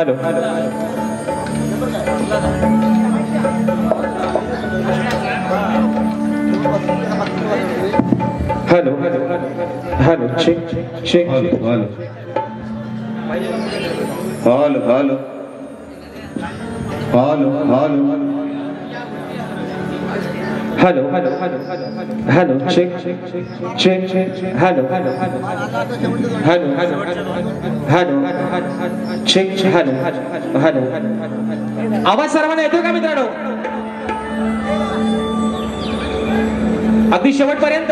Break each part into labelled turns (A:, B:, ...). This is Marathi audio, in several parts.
A: Hello hello hello check check
B: hello hello hello hello hello
A: hello hello hello check check hello hello hello hello check hello hello आवाज सर्वांना येतो का मित्रांनो? अगदी शेवटपर्यंत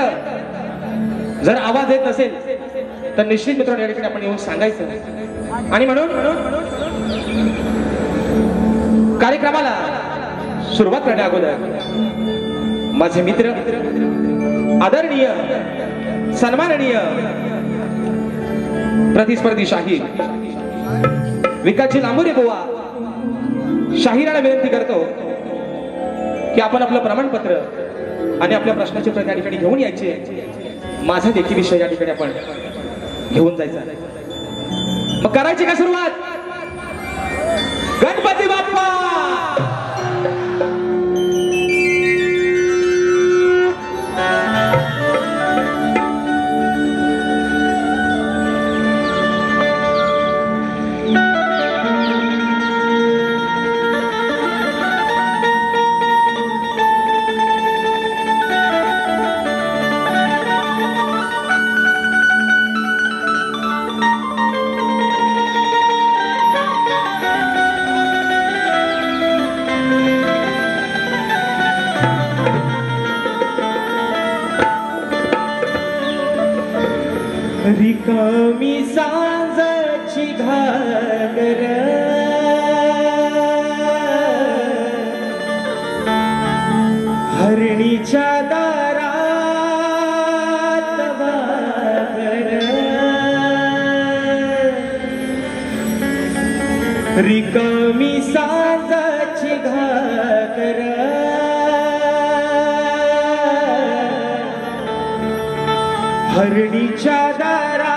A: जर आवाज येत नसेल तर निश्चित मित्रांनो या ठिकाणी आपण येऊन सांगायचं. आणि म्हणून कार्यक्रमाला सुरुवात करण्या अगोदर माझे मित्र आदरणीय सन्माननीय प्रतिस्पर्धी शाहीर विकासजी लांबुरे बुवा शाहिराला विनंती करतो की आपण आपलं प्रमाणपत्र आणि आपल्या प्रश्नाचे उत्तर या ठिकाणी घेऊन यायचे. माझा देखील विषय या ठिकाणी आपण घेऊन जायचा. मग करायची का सुरुवात? गणपती बाप्पा रिकामी सांजाची घागर हरणीच्या दारात वाघर रिकामी सांजाची घागर हरणीच्या दारात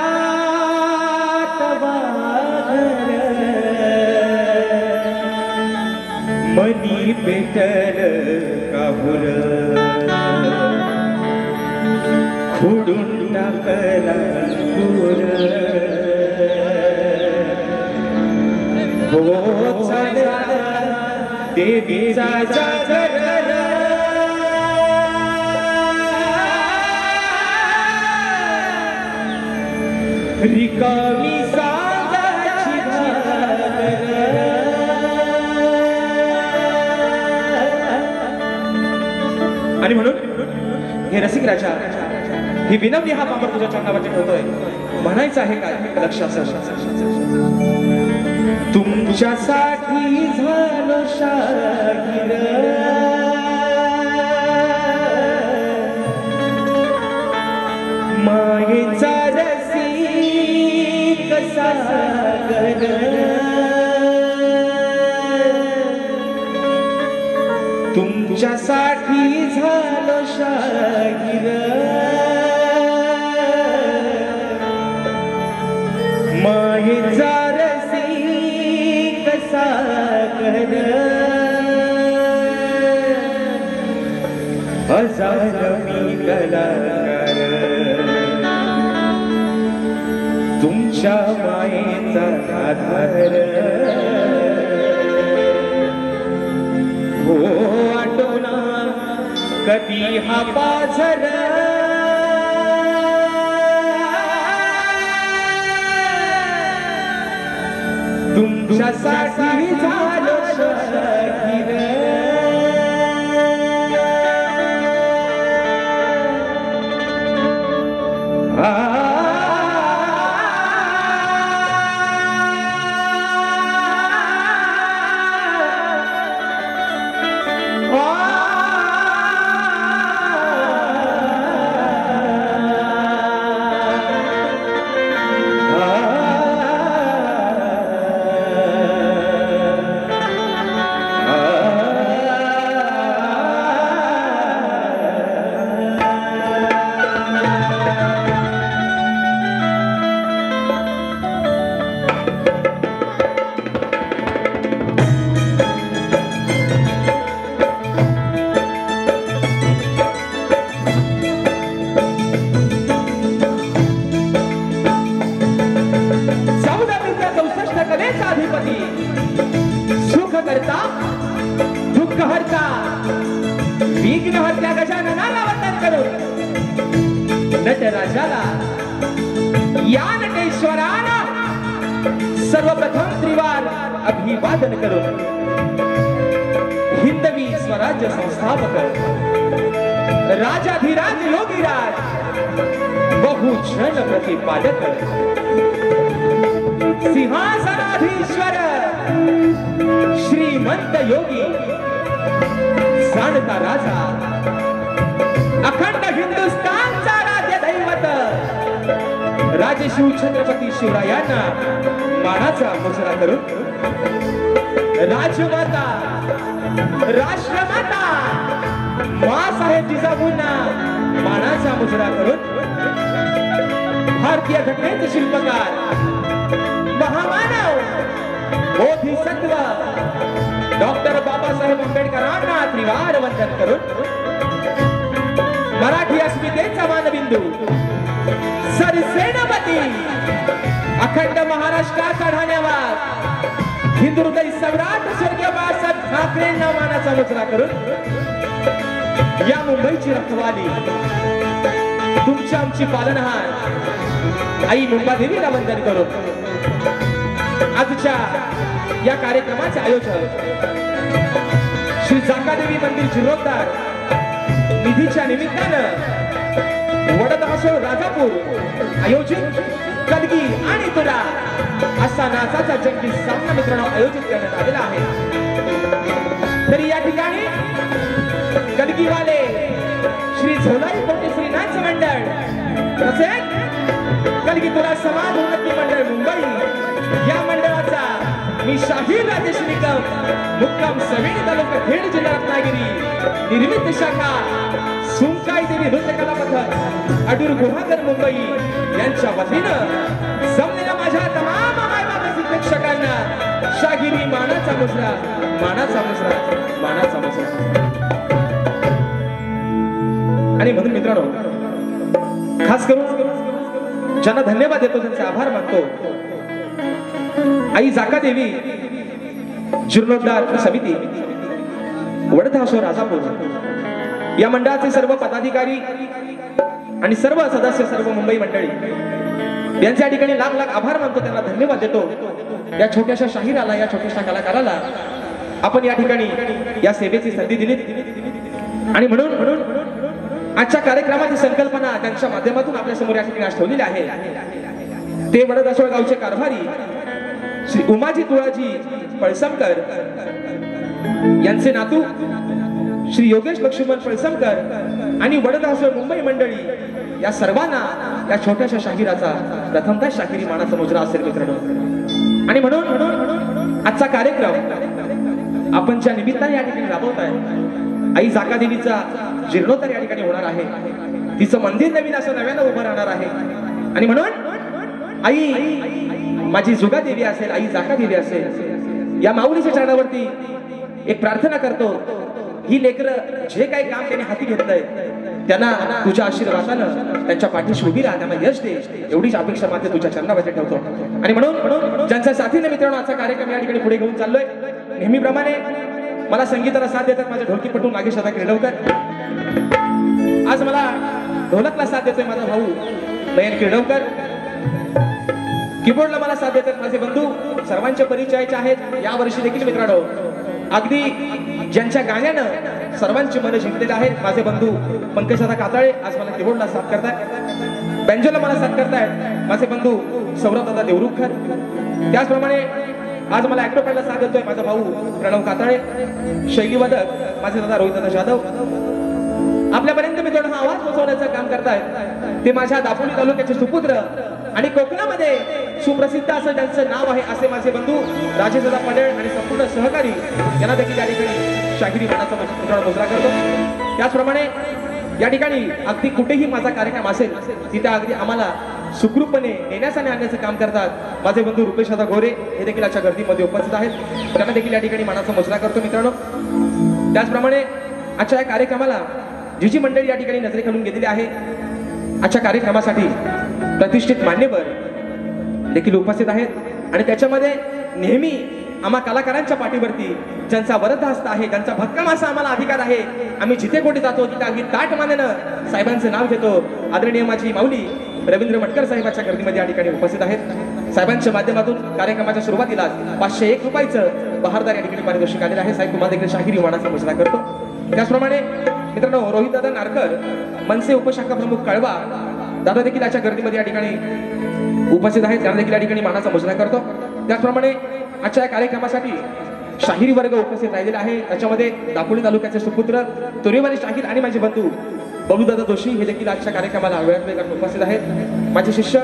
A: वाघर मनी पेटल काहुर खुडून टाकला पूर हो चालला देवीचा जागर रिकामी सांगाची घागर आणि म्हणून हे रसिक राजा ही विनम्री हा पापड तुझ्या चरणावरती ठेवतोय. म्हणायचं आहे काय लक्षात तुमच्यासाठी झालो शाहीर मायेचा रसिक सागर तुमच्यासाठी झालो शाहीर मायेचा रसिक सागर हजार मी कलाकार तुमच्या मायेचा आधार हो आठवना कधी हा पाझर तुमच्यासाठी झालो शाहीर विघ्नहर्त्या गजाननाला वंदन करून नटराजाला या नटेश्वराला सर्वप्रथम त्रिवार अभिवादन करून हिंदवी स्वराज्य संस्थापक राजाधिराज योगीराज बहुजन प्रतिपादक सिंहासनाधीश्वर श्रीमंत योगी जाणता राजा अखंड हिंदुस्थानचा राज्य दैवत राजशिव छत्रपती शिवरायांना मानाचा मुजरा करून राजमाता राष्ट्रमाता माँसाहेब जिजाऊंना मानाचा मुजरा करून भारतीय घटनेचे शिल्पकार महामानव बोधिसत्व डॉक्टर बाबासाहेब आंबेडकरांना त्रिवार वंदन करून मराठी अस्मितेचा मानबिंदू सरसेनापती अखंड महाराष्ट्राचा ढाण्यावर हिंदुहृदय सम्राट स्वर्गीय बाळासाहेब ठाकरेंना मानाचा मुजरा करून या मुंबईची रखवाली तुमची आमची पालनहार आई मुंबादेवीला वंदन करून आजच्या या कार्यक्रमाचे आयोजक श्री जाकादेवी मंदिर जीर्णोद्धार निधीच्या निमित्तानं वडदहासोळ राजापूर आयोजित कलगी आणि तुला असा नाचाचा जंगी सामना मित्रांनो आयोजित करण्यात आलेला आहे। तरी या ठिकाणी कलगीवाले श्री झोलाई कोटेश्वरी नाच मंडळ तसेच कलगी तुला समाज उन्नती मंडळ मुंबई या मंडळाचा मी शाहीर राजेश निकम मुक्काम सवेणी तालुका खेड जिल्हा रत्नागिरी निर्मित शाखा सुंकाई देवी नृत्य कला पथक अडूर गुहागर मुंबई यांच्या वतीनं जमलेल्या माझ्या तमाम मायबाप प्रेक्षकांना शागिरी मानाचा मुजरा मानाचा मुजरा मानाचा मुजरा। आणि म्हणून मित्रांनो खास करून ज्यांना धन्यवाद देतो त्यांचे आभार मानतो आई जाकादेवी जीर्णोद्धार समिती वडदहासोळ राजापूर या मंडळाचे सर्व पदाधिकारी आणि सर्व सदस्य सर्व मुंबई मंडळी यांच्या ठिकाणी लाख लाख आभार मानतो त्यांना धन्यवाद देतो। या छोट्याशा शाहिराला या छोट्याशा कलाकाराला आपण या ठिकाणी या सेवेची संधी दिली आणि म्हणून आजच्या कार्यक्रमाची संकल्पना त्यांच्या माध्यमातून आपल्या समोर या ठिकाणी आज ठेवलेली आहे। ते वडदहासोळ गावचे कारभारी श्री उमाजी तुळाजी पळसमकर यांचे नातू श्री योगेश लक्ष्मण पळसमकर आणि वडदहासोळ मुंबई मंडळी या सर्वांना या छोट्याशा शाहिराचा प्रथमतः शाहिरी मानाचा मुजरा असेल मित्रांनो। आणि म्हणून आजचा कार्यक्रम आपण ज्या निमित्ताने या ठिकाणी राबवत आहे आई जाकादेवीचा जीर्णोद्धार या ठिकाणी होणार आहे। तिचं मंदिर नवीन असं नव्यानं उभं राहणार आहे आणि म्हणून आई माझी जुगादेवी असेल आई जाकादेवी असेल या माऊलीच्या चरणावरती एक प्रार्थना करतो ही लेकरं जे काही काम त्यांनी हाती घेतलंय त्यांना तुझ्या आशीर्वादानं त्यांच्या पाठीशी उभी राहा त्यांना यश दे एवढीच अपेक्षा मात्र तुझ्या चरणावरती ठेवतो। आणि म्हणून ज्यांच्या साथीने मित्रांनो आजचा कार्यक्रम या ठिकाणी पुढे घेऊन चाललोय नेहमीप्रमाणे मला संगीताला साथ देतात माझे ढोलकीपटू नागेश दादा किर्डवकर। आज मला ढोलकला साथ देतोय माझा भाऊ नयन किर्डवकर। कीबोर्डला मला साथ देतात माझे बंधू सर्वांचे परिचयाचे आहेत। या वर्षी देखील मित्रांनो अगदी ज्यांच्या गाण्यानं सर्वांची मन जिंकलेले आहेत माझे बंधू पंकज दादा काताळे आज मला कीबोर्डला साथ करतायत। बेंजोला मला साथ करतायत माझे बंधू सौरभ दादा देवरुखकर। त्याचप्रमाणे आज मला ऍक्टोपॅडला साथ देतोय माझा भाऊ प्रणव काताळे। शैलीवादक माझे दादा रोहित दादा जाधव। आपल्यापर्यंत मित्रांनो हा आवाज पोहोचवण्याचं काम करतायत ते माझ्या दापोली तालुक्याचे सुपुत्र आणि कोकणामध्ये सुप्रसिद्ध असं त्यांचं नाव आहे असे माझे बंधू राजेश दादा पडेळ आणि संपूर्ण सहकारी यांना देखील या ठिकाणी शाहिरी मानाचा मुजरा करतो। त्याचप्रमाणे या ठिकाणी अगदी कुठेही माझा कार्यक्रम असेल तिथे अगदी आम्हाला सुखरूपपणे नेण्याचं आणि आणण्याचं काम करतात माझे बंधू रुपेश दादा गोरे हे देखील आजच्या गर्दीमध्ये उपस्थित आहेत त्यांना देखील या ठिकाणी मानाचा मुजरा करतो मित्रांनो। त्याचप्रमाणे आजच्या या कार्यक्रमाला जी जी मंडळी या ठिकाणी नजरे खालून घेतलेली आहे आजच्या कार्यक्रमासाठी प्रतिष्ठित मान्यवर देखील उपस्थित आहेत आणि त्याच्यामध्ये नेहमी आम्हा कलाकारांच्या पाठीवरती ज्यांचा वरद हस्त आहे, ज्यांचा भक्कम असा आम्हाला अधिकार आहे, आम्ही जिथे कोठे जातो तिथे अगदी ताट मानेनं साहेबांचं नाव घेतो. आदरणीय माझी माऊली रवींद्र मटकर साहेबांच्या गर्दीमध्ये या ठिकाणी उपस्थित आहेत. साहेबांच्या माध्यमातून कार्यक्रमाच्या सुरुवातीला 501 रुपयाचं बहारदार या ठिकाणी पारितोषिक आलेलं आहे. साहेब तुम्हाला देखील शाहिरी वाणाचा मुजरा करतो. त्याचप्रमाणे मित्रांनो रोहित दादा नारकर मनसे उपशाखा प्रमुख कळवा दादा देखील याच्या गर्दीमध्ये या ठिकाणी उपस्थित आहेत. त्यांना देखील या ठिकाणी मानाचा मुजरा करतो. त्याचप्रमाणे आजच्या या कार्यक्रमासाठी शाहिरी वर्ग उपस्थित राहिलेला आहे. त्याच्यामध्ये दापोली तालुक्याचे सुपुत्र तोरेवाली शाहीर आणि माझे बंधू बबलूदादा जोशी हे देखील आजच्या कार्यक्रमाला वेळात उपस्थित आहेत. माझे शिष्य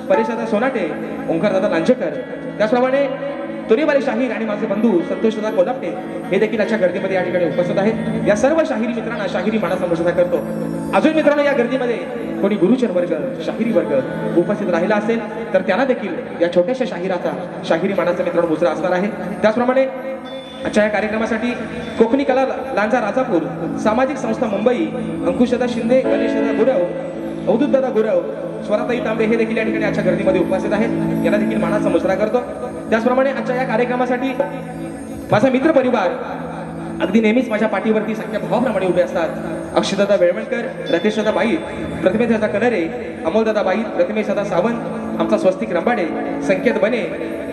A: परेशदादा सोनाटे, ओंकारदादा लांजेकर, त्याचप्रमाणे तोरेवाली शाहीर आणि माझे बंधू संतोषदादा कोल्हापटे हे देखील आजच्या गर्दीमध्ये या ठिकाणी उपस्थित आहेत. या सर्व शाहिरी मित्रांना शाहिरी मानाचा मुजरा करतो. अजून मित्रांनो या गर्दीमध्ये कोणी गुरुचर वर्ग, शाहिरी वर्ग उपस्थित राहिला असेल तर त्यांना देखील या छोट्याशा शाहिराचा शाहिरी मानाचा मित्रांनो मुजरा असणार आहे. त्याचप्रमाणे आजच्या या कार्यक्रमासाठी कोकणी कला लांजा राजापूर, सामाजिक संस्था मुंबई, अंकुशदादा शिंदे, गणेशदादा गुरव, अवधूतदादा गुरव, स्वराताई तांबे हे देखील या ठिकाणी आजच्या गर्दीमध्ये उपस्थित आहेत. यांना देखील मानाचा मुजरा करतो. त्याचप्रमाणे आजच्या या कार्यक्रमासाठी माझा मित्र परिवार अगदी नेहमीच माझ्या पाठीवरती संख्या भावाप्रमाणे उभे असतात. अक्षदादा वेळवणकर, रतेशदादा बाई, प्रतिमेशदादा कनरे, अमोलदादा बाई, प्रतिमेशदादा सावंत, आमचा स्वस्तिक रंबाडे, संकेत बने,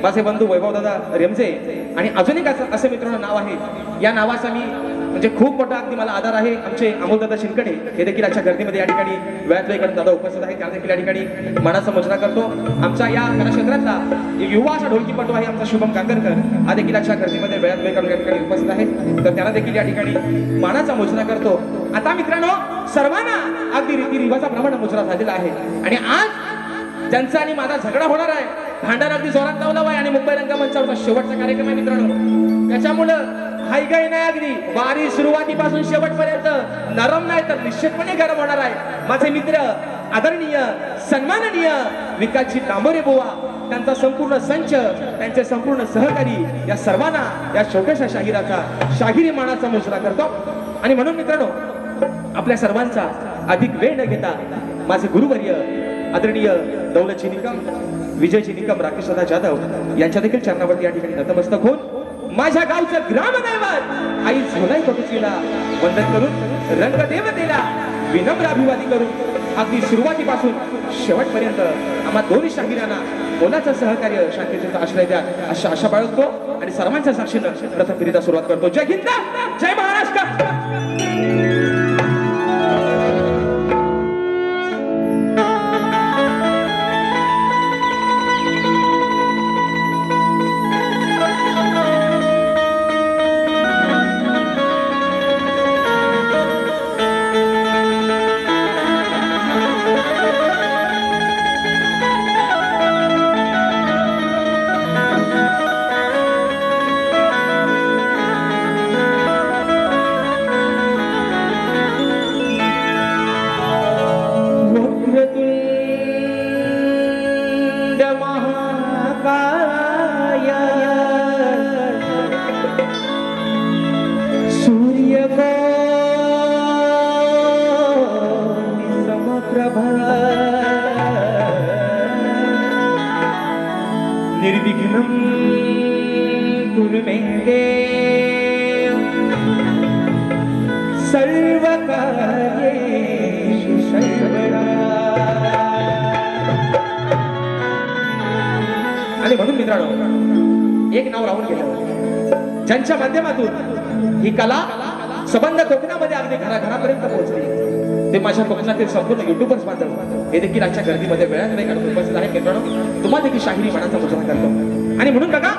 A: माझे बंधू वैभवदादा रेमजे आणि अजून एक असं मित्रांनो नाव आहे. या नावाचा मी म्हणजे खूप मोठा अगदी मला आधार आहे. आमचे अमोलदादा शिंदकडे हे देखील आजच्या गर्दीमध्ये या ठिकाणी वेळात वेळ दादा उपस्थित आहेत. त्यांना देखील या ठिकाणी मानाचा मुजरा करतो. आमचा या कलाक्षेत्रातला एक युवा असा ढोलकीपटू आहे आमचा शुभम कांगरकर, हा देखील आजच्या गर्दीमध्ये वेळात वेळ या ठिकाणी उपस्थित आहे. तर त्यांना देखील या ठिकाणी मानाचा मुजरा करतो. आता मित्रांनो सर्वांना अगदी रीतिरिवाजाप्रमाणे मुजरा झालेला आहे आणि आज ज्यांचा आणि माझा झगडा होणार आहे, भांडण अगदी जोरात लावला आहे आणि मुंबई रंगमंचावरचा शेवटचा कार्यक्रम आहे मित्रांनो. त्याच्यामुळं हायगाई नाही, अगदी वारी सुरुवातीपासून शेवटपर्यंत नरम नाही तर निश्चितपणे गरम होणार आहे. माझे मित्र आदरणीय सन्माननीय विकासजी तांबोरे बुवा, त्यांचा संपूर्ण संच, त्यांचे संपूर्ण सहकारी या सर्वांना या छोट्याशा शाहिराचा शाहिरी मानाचा मुजरा करतो. आणि म्हणून मित्रांनो आपल्या सर्वांचा अधिक वेळ न घेता माझे गुरुवर्य आदरणीय दौलतजी निकम, विजयजी निकम, राकेशदादा जाधव यांच्या देखील चरणावरती या ठिकाणी नतमस्तक होऊन माझ्या गावचं ग्रामदैवत आई झोलाई कोटीचीला वंदन करून रंगदेवतेला विनम्र अभिवादी करून अगदी सुरुवातीपासून शेवटपर्यंत आम्हा दोन्ही शाहिरांना मोलाचं सहकार्य शांततेचा आश्रय द्या अशा आशा बाळगतो आणि सर्वांच्या साक्षीनं प्रथम फेरीला सुरुवात करतो. जय हिंद, जय महाराष्ट्र. निर्विघ्नं कुरु मे देव सर्वकार्येषु सर्वदा. आणि म्हणून मित्रांनो एक नाव राहून गेलं ज्यांच्या माध्यमातून ही कला संबंध कोकणामध्ये अगदी घराघरापर्यंत पोहोचली, ते माझ्या कोकणातील संपूर्ण युट्यूबर्स बांधव हे देखील आजच्या गर्दीमध्ये वेळात वेळ काढून उपस्थित आहे. मित्रांनो तुम्हाला देखील शाहिरी मानाचा मुजरा करतो. आणि म्हणून बघा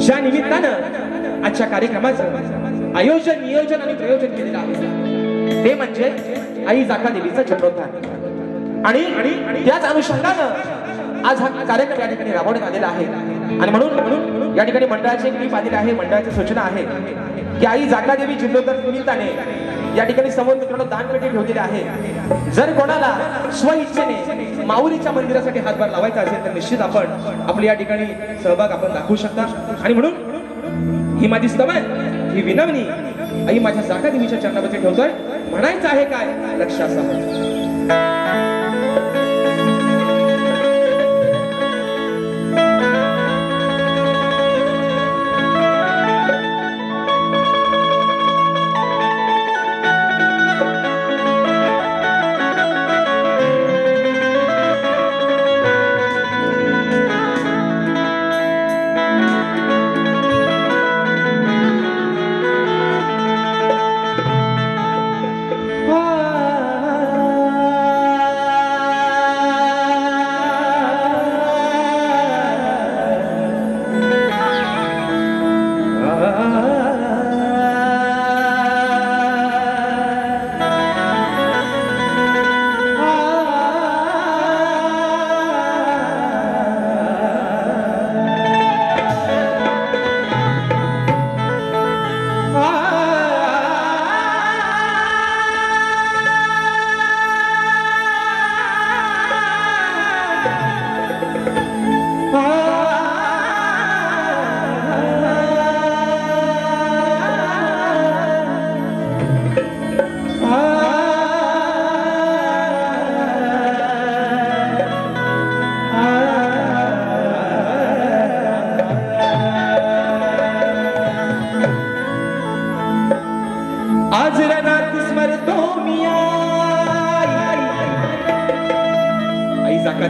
A: ज्या निमित्तानं आजच्या कार्यक्रमाचं आयोजन, नियोजन आणि प्रयोजन केलेलं आहे ते म्हणजे आई जाका देवीचा जन्मोत्सव आणि त्याच अनुषंगानं आज हा कार्यक्रम या ठिकाणी राबवण्यात आलेला आहे. आणि म्हणून या ठिकाणी मंडळाची एक टीप आलेली आहे, मंडळाची सूचना आहे की आई जाका देवी जन्मोत्सव निमित्ताने या ठिकाणी समोर मित्रांनो दानपेटी ठेवलेली आहे. जर कोणाला स्व इच्छेने माऊलीच्या मंदिरासाठी हातभार लावायचा असेल तर निश्चित आपण आपली या ठिकाणी सहभाग आपण दाखवू शकता. आणि म्हणून ही माझी स्तवन, ही विनवणी आई माझ्या जाका देवीच्या चरणावरती ठेवतोय. म्हणायचं आहे काय लक्ष असावं.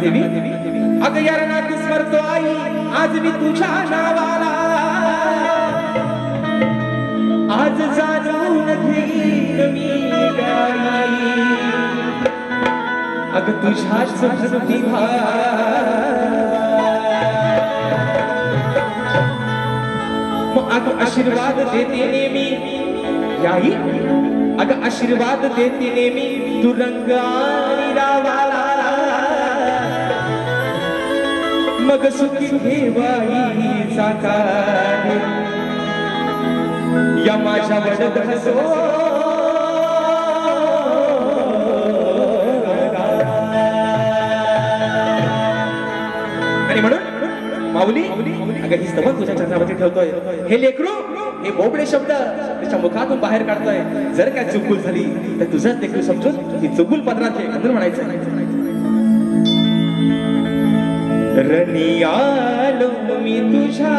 A: देवी अग यार नाती स्मरतो आई आज मी तुझ्या नावाला आज जाणून घेईन मी गाई अग तुझ्याच भक्ती अग आशीर्वाद देते नेहमी याई अग आशीर्वाद देते नेहमी तू रंग आणि रावाला मग सुखी ठेवाईचा काळ या माझ्या वडद हसो आणि म्हणून माऊली अगं ही स्तवन तुझ्या चरणावरती ठेवतोय हे लेकरू हे बोबडे शब्द त्याच्या मुखातून बाहेर काढतोय जर काय चुकूल झाली तर तुझंच लेकरू समजून ही चुकूल पदरात म्हणून म्हणायचं रणी आलो मी तुझ्या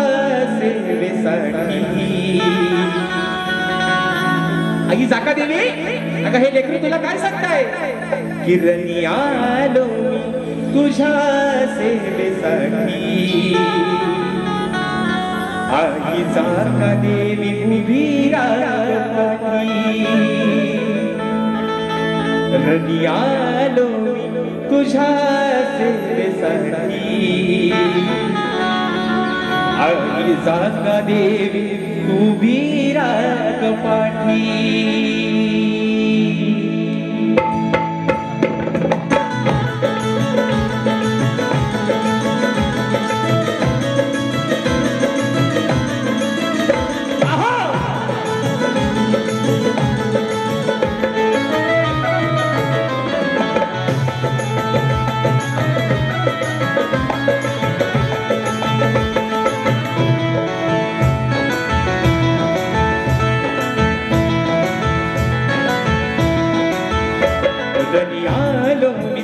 A: सेवेसाठी आई जाका देवी अगं हे लेकरू तुला काय सांगताय की रणी आलो मी तुझ्या सेवेसाठी आई जाका देवी उभी राहती रणी आलो मी तुझ्या सेवेसाठी आई जाका देवी उभी राग पाठी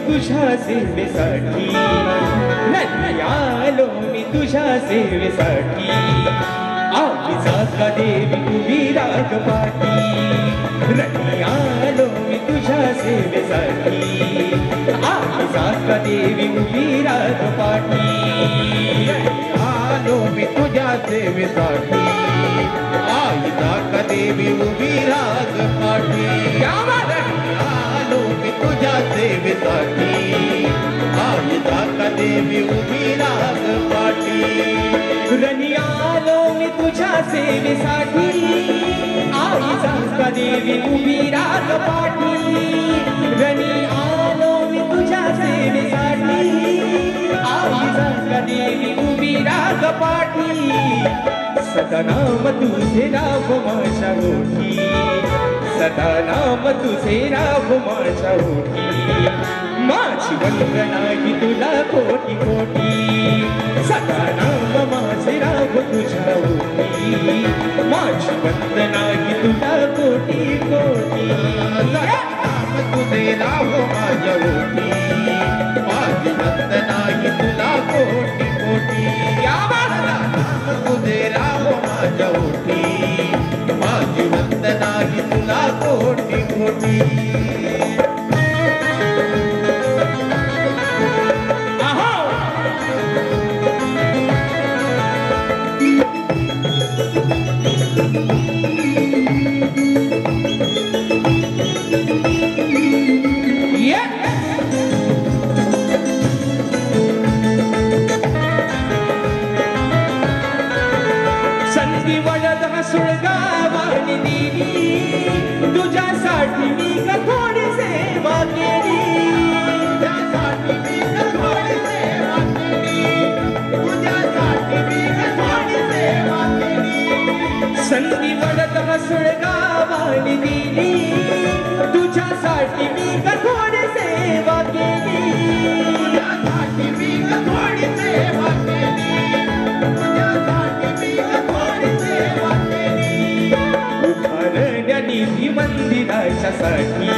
A: तुझ्या सेवेसाठी नाही आलो मी तुझ्या सेवेसाठी आई जाका देवी उभी राग पाठी नाही आलो मी तुझ्या सेवेसाठी आई जाका देवी उभी राग पाठी
B: आलो मी तुझ्या सेवेसाठी आई जाका देवी उभी राग पाठी आलो मी तुझ्या सेवेसाठी आई जाका देवी उभी राग पाठी
A: रणी आलो मी तुझ्या सेवेसाठी आई जाका देवी उभी राग पाठी रणी आलो मी तुझ्या सेवेसाठी आई जाका देवी उभी राग पाठी सदा नाम तुझे राव माझ्या ओठी सदा नाम तुझे राव माझ्या ओठी माझी वंदना ही तुला कोटी कोटी सदा नाम माझे राव तुझ्या ओठी माझी वंदना ही तुला कोटी कोटी
B: नाम तुझे राव माझ्या ओठी माझी वंदना ही तुला कोटी कोटी नाम तुझे राव माझ्या ओठी माझी वंदना ही तुला कोटी कोटी
A: संधी वडद हसुळ गावानी दिली तुझ्यासाठी मी थोडी सेवा केली
B: तुझ्यासाठी मी थोडी सेवा केली तुझ्यासाठी मी थोडी सेवा केली
A: संधी वडद हसुळ गावानी दिली तुझ्यासाठी मी थोडी सेवा केली
B: तुझ्यासाठी मी थोडी सेवा केली तुझ्यासाठी मी थोडी सेवा केली
A: उभारण्या निधी मंदिराच्या साठी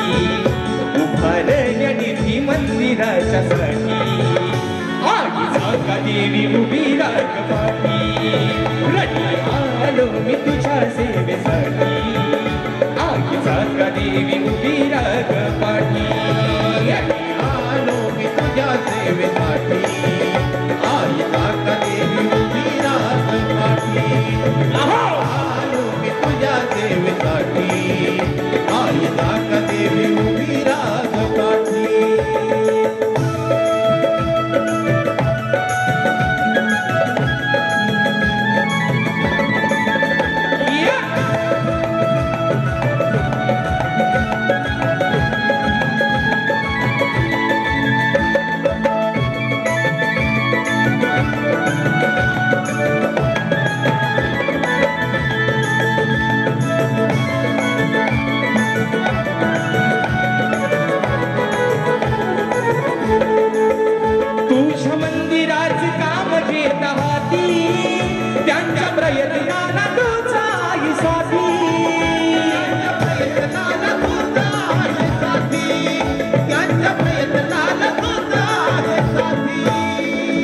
A: उभारण्या निधी मंदिराच्या साठी आई जाका देवी उभी राग पाठी रणी आलो मी तुझ्या सेवेसाठी आई जाका देवी उभी राग पाठी
B: आलो मी तुझ्या सेवेसाठी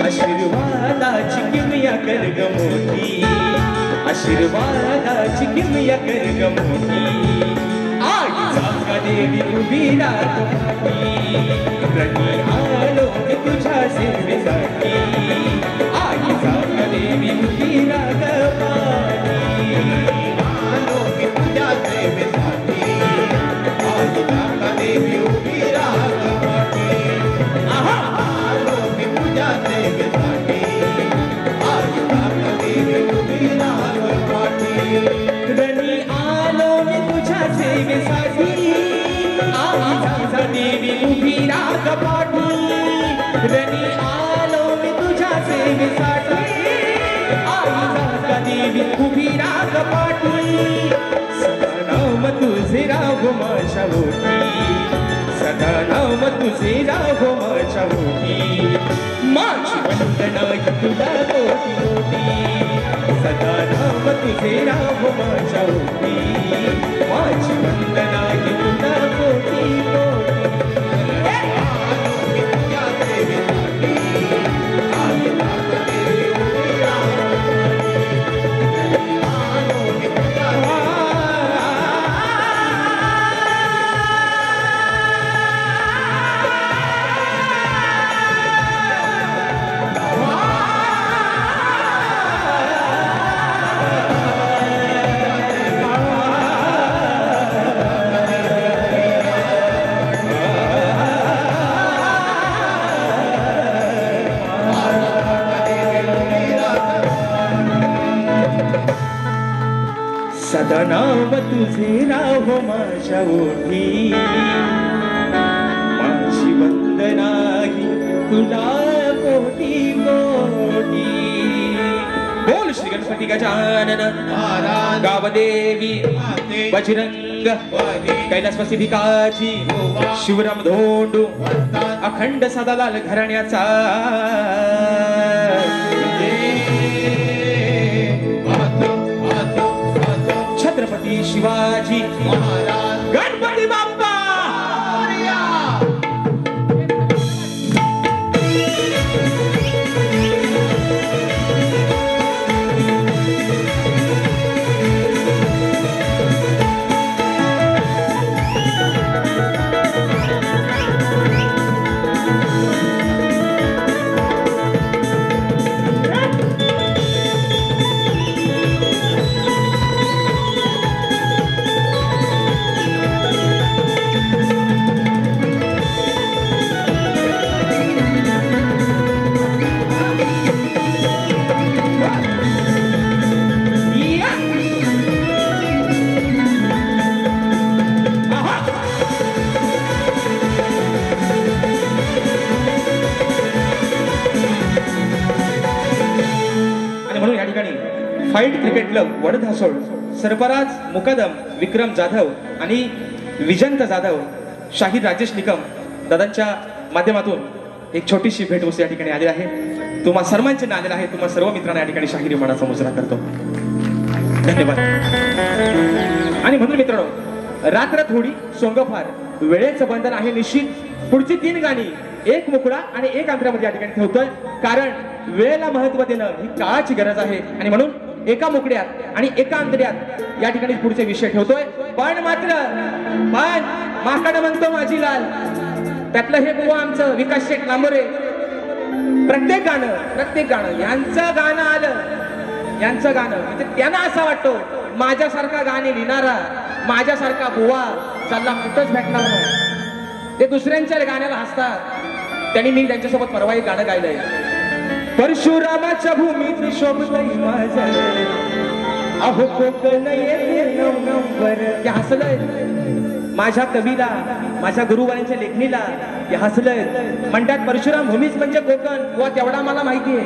A: आशीर्वादाची किमया कर ग मोठी, आशीर्वादाची किमया कर ग मोठी, आईचा का देवी उभी राखी, रणी आलो मी तुझ्या सेवेसाठी, आईचा का देवी उभी राखी,
B: आलो मी तुझ्या सेवेसाठी, आईचा का देवी उभी राखी, आलो मी तुझ्या सेवेसाठी, आईचा का देवी उभी राखी,
A: रणी आलो मी तुझ्या सेवेसाठी, आईचा देवी उभी राग पाठी, रणी आलो मी तुझ्या सेवेसाठी, आईचा देवी उभी राग पाठी, सदा नाम तुझे राघो माझ्या ओठी, सदा नाम तुझे राघो माझ्या ओठी, माझी वंदना तुला कोटी कोटी, सदा नाम तुझे राघो माझ्या ओठी, माझी वंदना तुला कोटी कोटी.
B: आलो मी तुझ्या सेवेसाठी, आईचा का देवी उभी राखी, आलो मी तुझ्या
A: सदा नाम तुझे राहो माझ्या ओठी, माझी वंदना ही तुला कोटी कोटी. बोल श्री गणपती गजानन
B: महाराज
A: गावदेवी
B: माते
A: बजरंग
B: बली
A: कैलासवासी भिकाजी शिवराम धोंडू अखंड सदालाल घराण्याचा Chhatrapati Shivaji
B: Maharaj
A: Ganpati Bappa. Fight cricket club वडधासोळ Sarfaraz मुकदम विक्रम जाधव आणि विजंत जाधव शाहीर राजेश निकम दादांच्या माध्यमातून एक छोटीशी भेट वस्तू या ठिकाणी आली आहे. तुम्हा सर्वांचे नाव आलेलं आहे. तुम्हा सर्व मित्रांना या ठिकाणी शाहिरी मनाचा मुजरा करतो. धन्यवाद. आणि म्हणून मित्रांनो रात्र थोडी सोंग फार वेळेचं बंधन आहे निश्चित. पुढची 3 गाणी एक मुकडा आणि एक अंतरामध्ये या ठिकाणी ठेवतोय कारण वेळेला महत्व देणं ही काळाची गरज आहे. आणि म्हणून एका मुकड्यात आणि एका अंतर्यात या ठिकाणी पुढचे विषय ठेवतोय. पण माकड म्हणतो माझी लाल त्यातलं हे बुवा आमचं विकास शेठ लांबोरे. प्रत्येक गाणं यांचं गाणं आलं यांचं गाणं म्हणजे त्यांना असं वाटतो माझ्यासारखा गाणे लिहिणारा माझ्यासारखा बुवा चालला कुठंच भेटणार नाही. ते दुसऱ्यांच्या गाण्याला हसतात. त्यांनी मी त्यांच्यासोबत परवा एक गाणं गायलंय. परशुरामाच्या भूमीत शोभतय माझं अहो कोकण येते नंबर. ते हसलंय माझ्या कवीला माझ्या गुरुवारांच्या लेखणीला ते हसलंय. म्हणतात परशुराम भूमीच म्हणजे कोकण व तेवढा मला माहिती आहे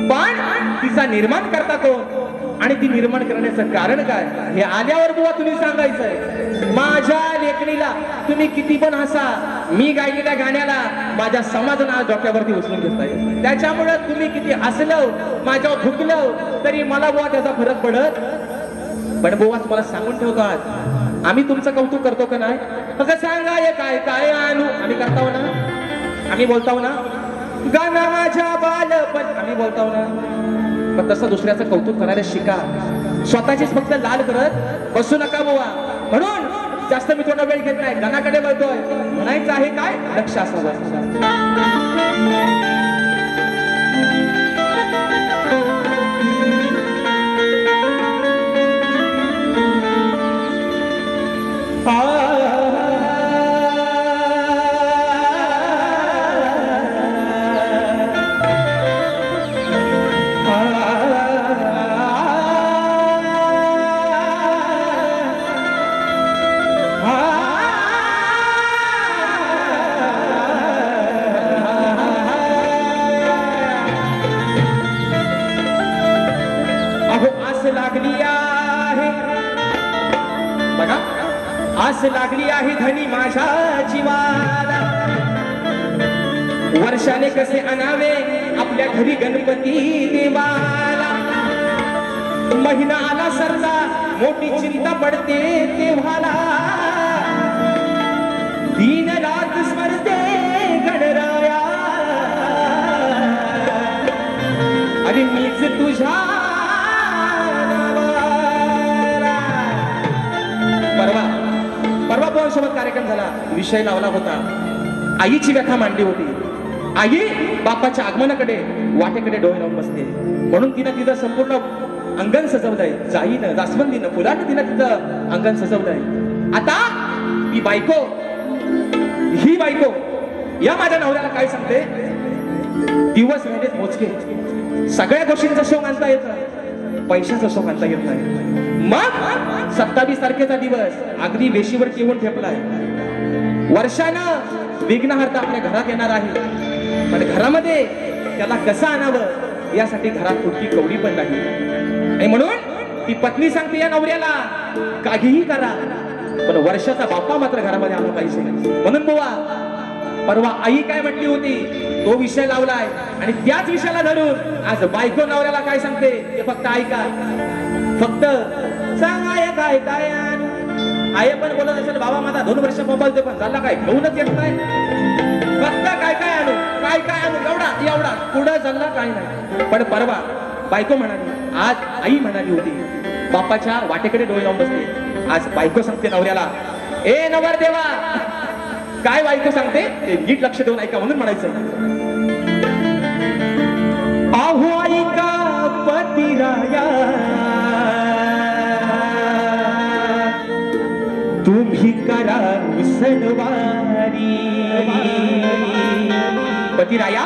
A: पण तिचा निर्माण करता कोण आणि ती निर्माण करण्याचं कारण काय हे आल्यावर बुवा तुम्ही सांगायचंय. माझ्या लेखणीला तुम्ही किती पण हसा मी गायलेल्या गाण्याला माझ्या समाजानं डोक्यावरती उचलून घेताय. त्याच्यामुळे तुम्ही किती हसलं माझ्यावर थुकलं तरी मला बुवा त्याचा फरक पडत. पण बुवा मला सांगून ठेवतात आम्ही तुमचं कौतुक करतो का नाही. मग सांगा काय काय आणू आम्ही करताव ना आम्ही बोलताव ना. गाणं माझ्या बाल बोलताव ना, पण तसं दुसऱ्याचं कौतुक करायला शिका. स्वतःचीच फक्त लाल करत बसू नका बुवा. म्हणून जास्त मी थोडा वेळ घेत नाही, गाण्याकडे बोलतोय. म्हणायचं आहे काय, लक्ष असावं. आस लागली आहे धनी माझ्या जीवाला, वर्षाने कसे आणावे आपल्या घरी गणपती देवाला. महिना आला सरला मोठी चिंता पडते तेव्हाला, दिन रात स्मरते गणराया. अरे मीच तुझ्या परवा सोबत कार्यक्रम झाला, विषय लावला होता, आईची व्यथा मांडली होती. आई बापाच्या आगमनाकडे वाटेकडे डोळे लावून बसते, म्हणून तिनं तिचं संपूर्ण अंगण सजवलंय. जाईनं जास्वंदीनं फुलानं तिनं तिचं अंगण सजवलंय. आता ही बायको या माझ्या नवऱ्याला काय सांगते, दिवस राहिलेत मोजके, सगळ्या गोष्टींचा शोक आणता येतं, पैशाचा शोक आणता येत नाही. मग 27 तारखेचा दिवस अगदी वेशीवर येऊन ठेपलाय. वर्षानं विघ्नहर्ता आपल्या घरात येणार आहे, पण घरामध्ये त्याला कसं आणावं यासाठी घरात कुठली कवडी पण नाही. आणि म्हणून ती पत्नी सांगते या नवऱ्याला, काहीही करा पण वर्षाचा बाप्पा मात्र घरामध्ये आला पाहिजे. म्हणून बुवा परवा आई काय म्हटली होती तो विषय लावलाय, आणि त्याच विषयाला धरून आज बायको नवऱ्याला काय सांगते ते फक्त ऐका. फक्त सांगाय काय काय आई पण बोलत असेल, बाबा माझा 2 वर्ष मोबाईल दे, पण झाला काय घेऊनच येत नाही. फक्त काय काय आणू एवढा पुढं झाला काय नाही. पण परवा बायको म्हणाली, आज आई म्हणाली होती, बापाच्या वाटेकडे डोळे लावून बसते. आज बायको सांगते नवऱ्याला, ए नवर देवा, काय बायको सांगते ते नीट लक्ष देऊन ऐका. म्हणून म्हणायचं, आहो ऐका पतिराया, तुम्ही करा सणवारी. पतिराया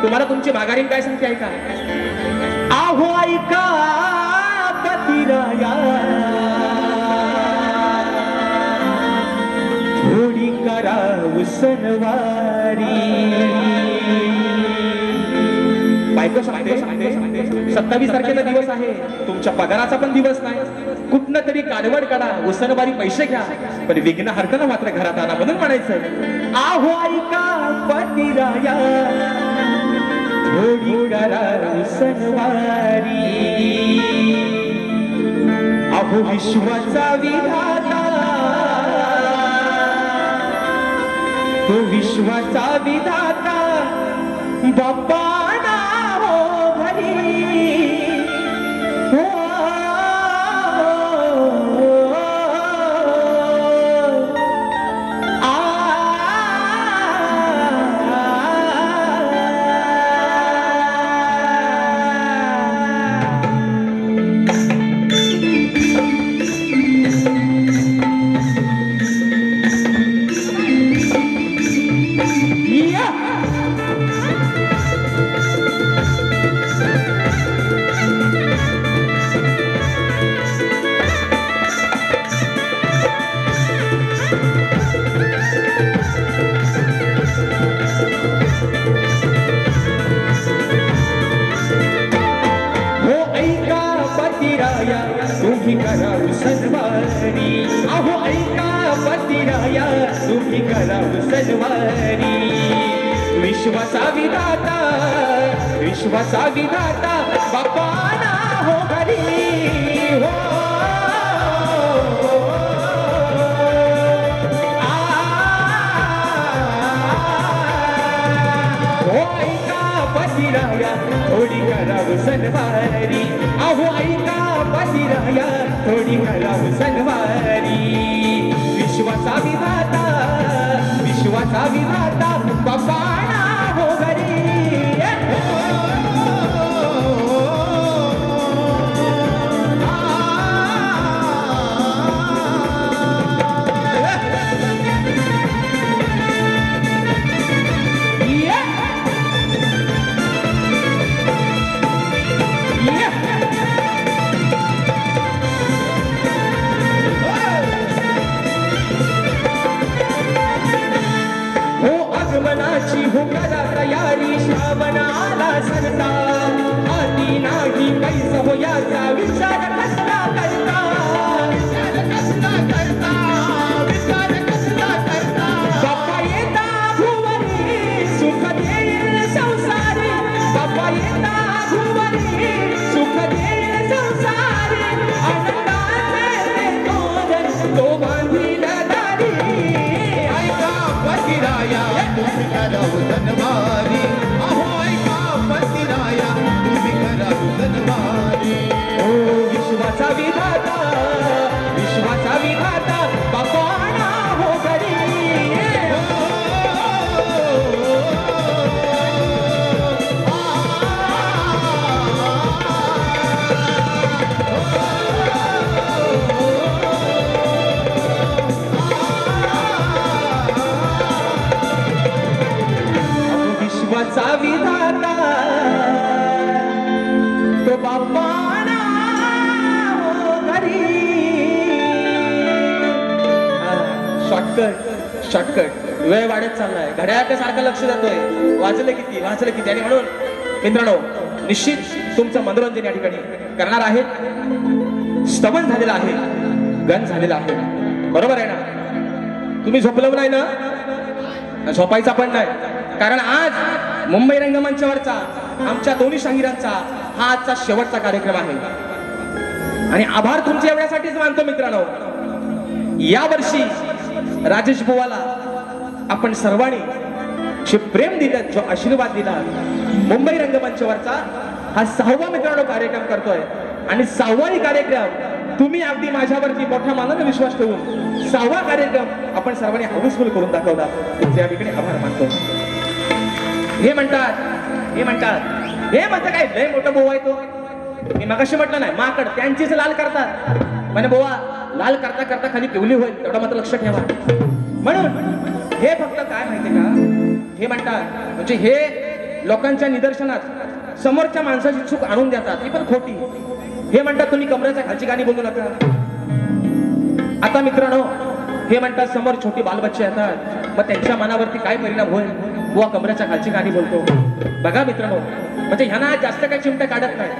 A: तुम्हाला तुमची माघारीन काय सांगते ऐका. आहो ऐका पतिराया, थोडी करा सणवारी. बायको सांगते 27 तारखेचा दिवस आहे, तुमच्या पगाराचा पण दिवस नाही, कुठनं तरी कालवड काढा, उसनवारी पैसे घ्या, पण विघ्न हरताना मात्र घरात आणा. म्हणून म्हणायचं, आहो ऐका पतिराया, थोडी करा उसनवारी. अहो विश्वाचा विधाता, तो विश्वाचा विधाता बाप्पा तुम्ही करा सणवारी. अहो ऐका पतिराया, तुम्ही करा सणवारी. विश्वाचा विधाता बाप्पा ना हो घरी. हो ऐका पतिराया, राया थोडी करावं सणवारी अहो ऐका पाठी राया थोडी करावं सणवारी विश्वाचा विधाता बापाणा हो घरी हो करा तयारी श्रावणाला सरता आधी नाही कैस हो याचा विचार कसला करता बाप्पा येता भुवनी सुख देईल संसारी बाप्पा येता भुवनी सुख देईल संसारी आनंदाचे तोरण तो बांधील दारी ऐका पतिराया तुम्ही करावं सणवारी अहो ऐका पतिराया तुम्ही करावं सणवारी ओ विश्वाचा विधाता बापाणा हो घरी विश्वाचा विधाता तो बापाणा हो घरी शॉर्टकट वेळ वाढत चाललाय घड्याळाच्या सारखं लक्ष जातोय वाचलं किती आणि म्हणून मित्रांनो निश्चित तुमचं मनोरंजन या ठिकाणी करणार आहे स्तवन झालेलं आहे गण झालेलं आहे बरोबर आहे ना तुम्ही झोपलं नाही ना झोपायचा पण नाही कारण आज मुंबई रंगमंचावरचा आमच्या दोन्ही शाहिरांचा हा आजचा शेवटचा कार्यक्रम आहे आणि आभार तुमचे एवढ्यासाठीच मानतो मित्रांनो या वर्षी राजेश बुवाला आपण सर्वांनी जे प्रेम दिलं जो आशीर्वाद दिला मुंबई रंगमंचावरचा हा 6वा मित्रांनो कार्यक्रम करतोय आणि 6वाही कार्यक्रम तुम्ही अगदी माझ्यावरती मोठ्या मानाने विश्वास ठेवून 6वा कार्यक्रम आपण सर्वांनी हाऊसफुल करून दाखवला तुमचे या ठिकाणी आभार मानतो हे म्हणतात काय लय मोठं बोवा आहे तो मी मगाशी म्हटलं नाही माकड त्यांचीच लाल करतात म्हणे बोवा लाल करता खाली पिवली होईल तेवढं मात्र लक्ष ठेवा म्हणून हे फक्त काय माहितीये का हे म्हणतात म्हणजे हे लोकांच्या निदर्शनात समोरच्या माणसाची चूक आणून देतात ही पण खोटी हे म्हणतात तुम्ही कमरेच्या खालची गाणी बोलू नका आता मित्रांनो हे म्हणतात समोर छोटी बालबच्चे येतात मग त्यांच्या मनावरती काय परिणाम होईल बुवा कमरेच्या खालची गाणी बोलतो बघा मित्रांनो म्हणजे ह्यांना जास्त काही चिमटा काढत नाही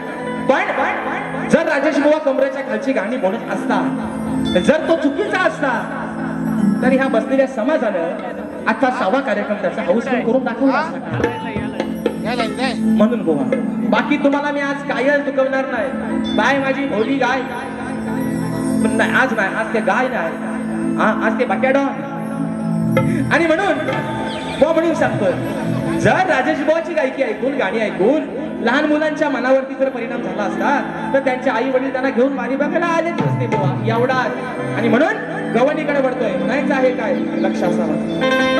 A: पण जर राजेश बुवा कमरेच्या खालची गाणी बोलत असता जर तो चुकीचा असता तर ह्या बसलेल्या समाजानं आता 6वा कार्यक्रम त्याचा हाऊसफुल करून दाखवला असता म्हणून बुवा बाकी तुम्हाला मी आज कायच दुखवणार नाही बाय माझी भोली गाय नाही आज ते गाय नाही आज ते बक्याडॉ आणि म्हणून सांगतोय जर राजेश बुवाची गायकी ऐकून गाणी ऐकून लहान मुलांच्या मनावरती जर परिणाम झाला असता तर त्यांचे आई वडील त्यांना घेऊन वारी बघायला आलेच नसते बुवा एवढा आणि म्हणून गवणीकडे वळतोय म्हणायचं आहे काय लक्ष असावं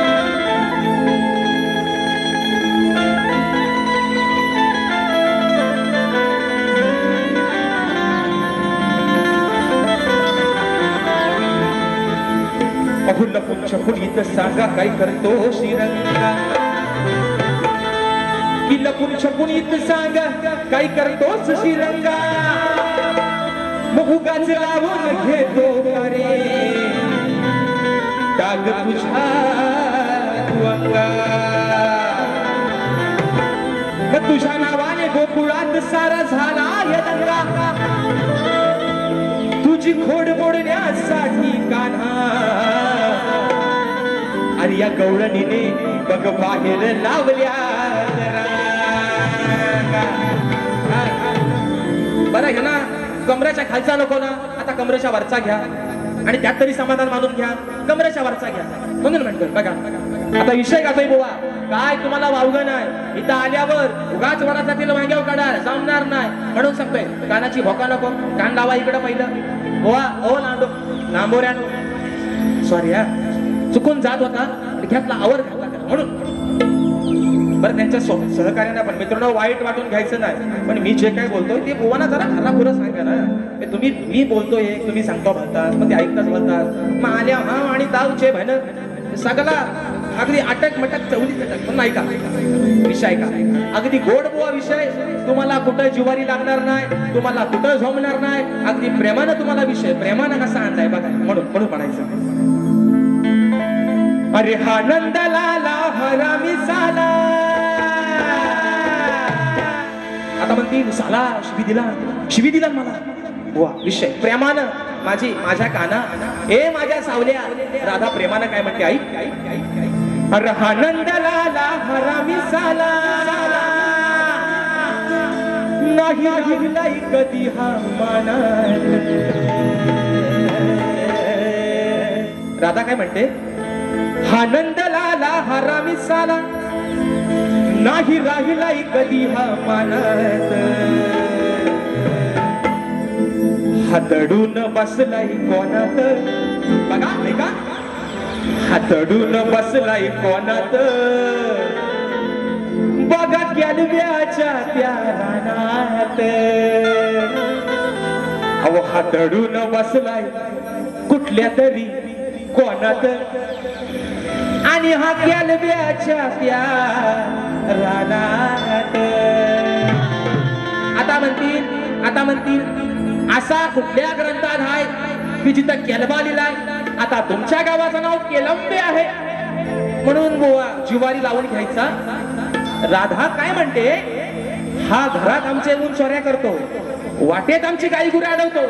A: लपून छपून सांगा काय करतो श्रीरंगा की लपून छपून सांगा काय करतोच श्रीरंगा मग उगाच लावून घेतो रे डाग तुझ्या अंगा मग तुझ्या नावाने गोकुळात सारा झाला या दंगा तुझी खोड मोडण्यासाठी कान्हा आणि या गवळणीने बघ बाहेर लावल्या बरं घ्या ना कमरेच्या खालचा नको ना आता कमरेच्या वरचा घ्या आणि त्यात तरी समाधान मानून घ्या कमरेच्या वरचा घ्या म्हणून म्हणतो बघा आता विषय का बुवा काय तुम्हाला वावगं नाही इथं आल्यावर उगाच वडासाठी वांग्यावर काढा जमणार नाही म्हणून सांगतोय कानाची भोका नको कान लावा इकडं पहिलं बुवा ओ लांडो लांबोऱ्यानो सॉरी हा चुकून जात होता घेतला आवर घातला म्हणून बरं त्यांच्या सहकार्यांना पण मित्रांनो वाईट वाटून घ्यायचं नाही पण मी जे काय बोलतोय ते बुवाना जरा खराखुरं सांगा ना तुम्ही मी बोलतोय तुम्ही सांगतो म्हणतात मग ते ऐकताच म्हणतात मग आल्या हा आणि दावचे भन सगळा अगदी अटक मटक चवली चटक पण नाही का विषय का अगदी गोड बुवा विषय तुम्हाला कुठं जिवारी लागणार नाही तुम्हाला कुठं झोमणार नाही अगदी प्रेमानं तुम्हाला विषय प्रेमानं कसा आणलाय बघा म्हणून म्हणून म्हणायचं अरे हा नंदलाला हरामी साला आता म्हणती साला शिवी दिला मला बुवा विषय प्रेमानं माझ्या काना ए माझ्या सावल्या राधा प्रेमानं काय म्हणते आई अरे हा नंदलाला हरामी साला नाही राहिलाय कधी हा माना राधा काय म्हणते हा नंदलाला हरामी साला नाही राहिलाय कधी हा मानत हातडून बसलाय कोणात बघा ऐका हातडून बसलाय कोणात बघा कॅलव्याच्या त्या रानात अहो हातडून बसलाय कुठल्या तरी कोणात आणि हा कॅलव्याच्या त्या रानात आता म्हणतील असा कुठल्या ग्रंथात आहे की जिथं केलबा लिहिलाय आता तुमच्या गावाचं नाव केलंबे आहे म्हणून बुवा जिवारी लावून घ्यायचा राधा काय म्हणते हा घरात आमचे ऊन चोऱ्या करतो वाटेत आमची गाई गुरे अडवतो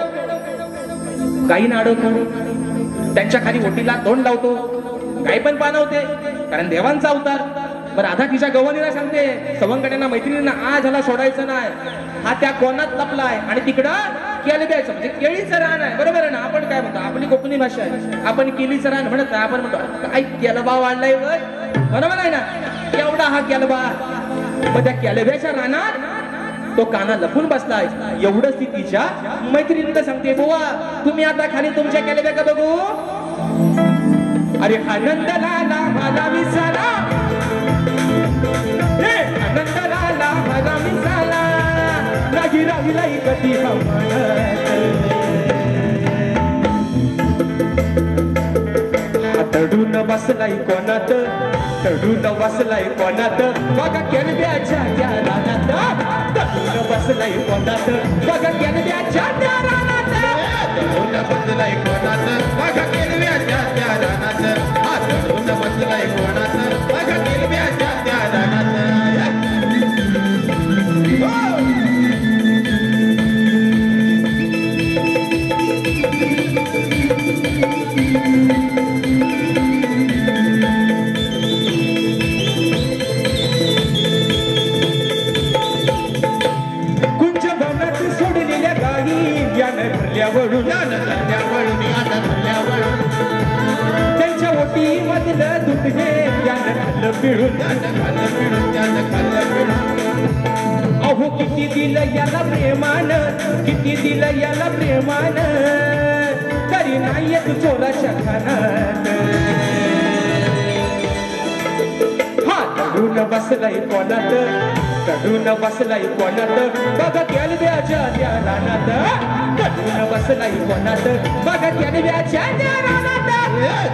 A: गाईन अडवतो त्यांच्या खाली ओटीला तोंड लावतो गाई पण पाणवते कारण देवांचा अवतार बरं राधा तिच्या गवनीला सांगते सवंगड्यांना मैत्रिणींना आज ह्याला सोडायचं नाही हा त्या कोणात लपलाय आणि तिकडं केलब्याचं म्हणजे केळीचं रान आहे बरोबर आहे ना आपण काय म्हणतो आपली कोकणी भाषा आहे आपण केलीचं रान म्हणत नाही आपण म्हणतो काय केलबा वाढलाय बरोबर आहे ना एवढा हा केलबा मग त्या केलब्याच्या रानात तो काना लपून बसलाय एवढंच ती तिच्या मैत्रिणीला सांगते बुवा तुम्ही आता खाली तुमच्या केलब्या का बघू अरे आनंदलाला मला विसाला आनंदलाला मला विसाला नाही राहिलाय कधी तडून बसलाय कोणात तडून बसलाय कोणात बघा केलब्याच्या त्या रानात तडून बसलाय कोणात बघा केलब्याच्या त्या रानात
B: तडून बसलाय कोणात बघा केलब्याच्या त्या रानात तडून बसलाय कोणात बघा केलब्याच्या त्या रानात
A: त्यांच्या ओटी मधलं दूध हे खाल्लं पिळून अहो किती दिलं याला प्रेमान किती दिलं याला प्रेमान तरी नाही येत चोराच्या खानात हा तडून बसलाय कोणात तडून बसलाय कोणात बघा केलब्याच्या त्या रानात तडून बसलाय कोणात बघा केलब्याच्या त्या रानात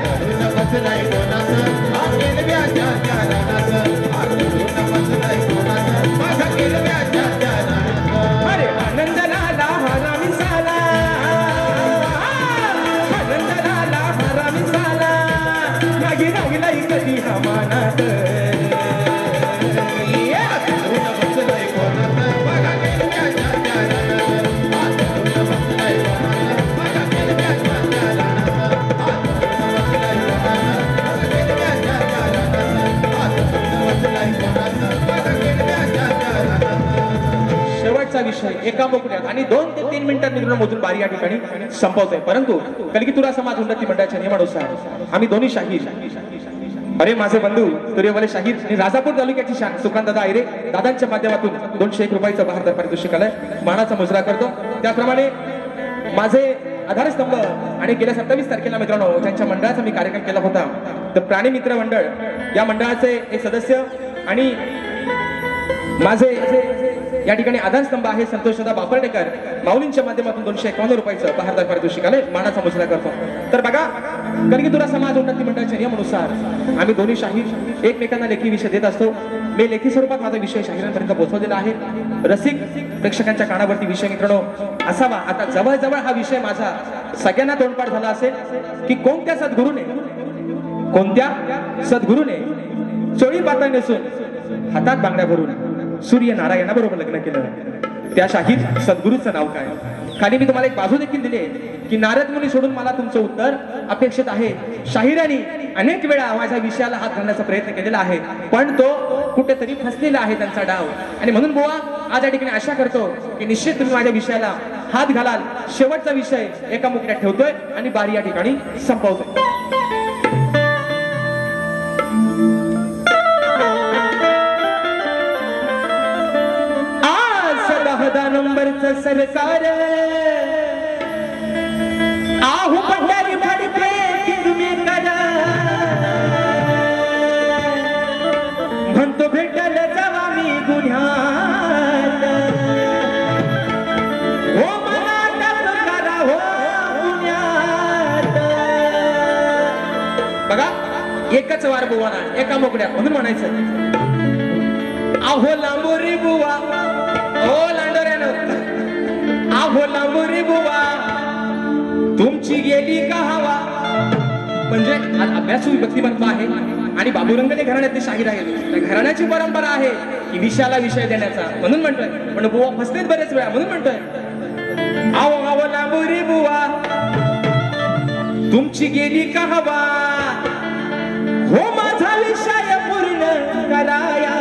B: तडून बसलाय कोणात केलब्याच्या त्या रानात तडून बसलाय कोणात बघा केलब्याच्या त्या रानात
A: अरे आनंदलाला हरामी साला आनंदलाला हरामी साला नाही राहिलाय कधी हा मानात विषय एका बोकड्यात आणि 2 ते 3 मिनिटात मित्रांनो मोजून बारी या ठिकाणी संपवतोय परंतु कलगीतुरा समाज उन्नती मंडळाच्या नियमानुसार आम्ही दोन्ही शाहीर अरे माझे बंधू सूर्यवले शाहीर आणि राजापूर तालुक्याची शान सुकांतदादा आयरे दादांच्या माध्यमातून 201 रुपयाचं बहादर पारितोषिक आलंय, मानाचा मुजरा करतो. त्याप्रमाणे माझे आधारस्तंभ आणि गेल्या 27 तारखेला मित्रांनो ज्यांच्या मंडळाचा मी कार्यक्रम केला होता, तर प्राणी मित्र मंडळ या मंडळाचे एक सदस्य आणि माझे या ठिकाणी आधारस्तंभ आहे संतोषदा बापर्डेकर, माऊलींच्या माध्यमातून 251 रुपयाचं बहादर पारितोषिक आलंय, मानाचा मुजरा करतो. तर बघा कणगीतुरा समाज उन्नती मंडळाच्या नियमानुसार आम्ही दोन्ही शाहीर एकमेकांना लेखी विषय देत असतो. मी लेखी स्वरूपात माझा विषय शाहिरांपर्यंत पोहोचवलेला आहे. रसिक प्रेक्षकांच्या कानावरती विषय मित्रांनो असावा. आता जवळजवळ हा विषय माझा सगळ्यांना तोंडपाठ झाला असेल की कोणत्या सद्गुरूने चोळी पातळ नेसून हातात बांगड्या भरून सूर्य नारायणाबरोबर लग्न केलं, त्या शाहीर सद्गुरूचं नाव काय? खाली मी तुम्हाला एक बाजू देखील दिली की नारद मुनी सोडून मला तुमचं उत्तर अपेक्षित आहे. शाहिरांनी अनेक वेळा माझ्या विषयाला हात घालण्याचा प्रयत्न केलेला आहे, पण तो कुठेतरी फसलेला आहे त्यांचा डाव. आणि म्हणून बुवा आज या ठिकाणी आशा करतो की निश्चित तुम्ही माझ्या विषयाला हात घालाल. शेवटचा विषय एका मुकड्यात ठेवतोय आणि बारी या ठिकाणी संपवतोय. नंबरचं सरकार आहू पंढरी म्हणते की तुम्ही करा, म्हणतो भेटल जावा मी गुन्ह्यात, हो मला टप करा हो गुन्ह्यात. बघा एकच वार बुवाना एका मोकड्यात म्हणून म्हणायचं आहो लांबोरी बुवा ओ आहो लांबोरी बुवा तुमची गेली का हवा. म्हणजे आज अभ्यासू व्यक्तिमत्व आहे आणि बाबूरंगले घराण्यातले शाहीर आहेत. घराण्याची परंपरा आहे की विषयाला विषय देण्याचा, म्हणून म्हणतोय. पण बुवा फसलेत बरेच वेळा, म्हणून म्हणतोय आहो आहो लांबोरी बुवा तुमची गेली का हवा, हो माझा विषय पूर्ण कराया.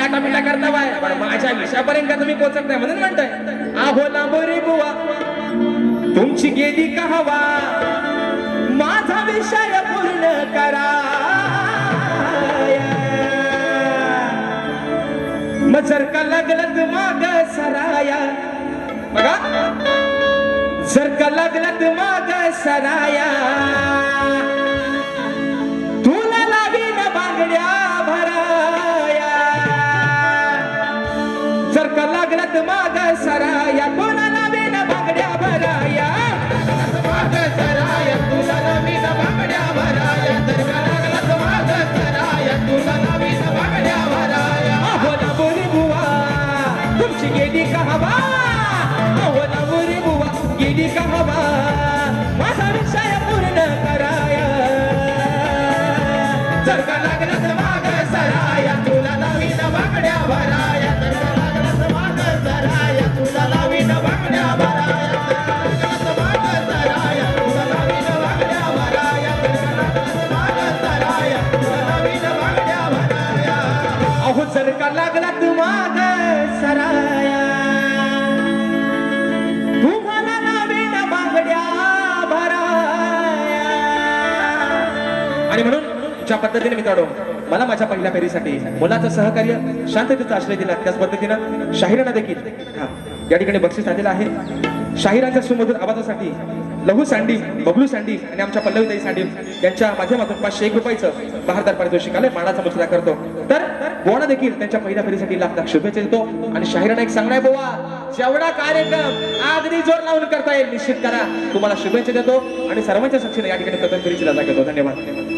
A: आटा मिटा करता बाय पण माझ्या विषयापर्यंत तुम्ही पोहोचत नाही, म्हणून म्हणताय आहो लांबोरी बुवा तुमची गेली का हवा, माझा विषय पूर्ण करा. मग जर का लागलत माग सराया, बघा जर का लागलत माग सराया, तुला लावीन बांगड्या भराया. जर का लागलत माग सराया, तुला लावीन बांगड्या भराया. माग सराया, तुला लावीन बांगड्या भराया. जर का लागलत माग सराया, तुला लावीन बांगड्या भराया. अहो लांबोरी बुवा तुमची गेली का हवा, अहो लांबोरी बुवा गेली का हवा, माझा विषय पूर्ण कराया. जर का लागलत माग सराया, तुला लावीन बांगड्या भराया. जर का लागलत माग सराया, तुला लावीन बांगड्या भराया. जर का लागलत माग सराया, तुला लावीन बांगड्या भराया. जर का लागलत माग सराया, तुला लावीन बांगड्या भराया. अहो जर का लागलत माग सराया, तुम्हाला लावीन बांगड्या भराया. आणि म्हणून ज्या पद्धतीने मित्रांनो मला माझ्या पहिल्या फेरीसाठी मुलाचं सहकार्य शांततेचा आश्रय दिला, त्याच पद्धतीनं शाहिरांना देखील या ठिकाणी बक्षीस आलेलं आहे. शाहिरांच्या सुमधुर आवाजासाठी लहू सँडी, बबलू सँडी आणि आमच्या पल्लवीताई सँडी यांच्या माध्यमातून 501 रुपयाचं बहादर पारितोषिक आलंय, मानाचा मुजरा करतो. तर बोणा देखील त्यांच्या पहिल्या फेरीसाठी लाख लाख शुभेच्छा देतो. आणि शाहिरांना एक सांगणार बोवा जेवढा कार्यक्रम अगदी जोर लावून करता येईल निश्चित करा. तुम्हाला शुभेच्छा देतो आणि सर्वांच्या साक्षीने या ठिकाणी प्रथम फेरीची रजा घेतो. धन्यवाद.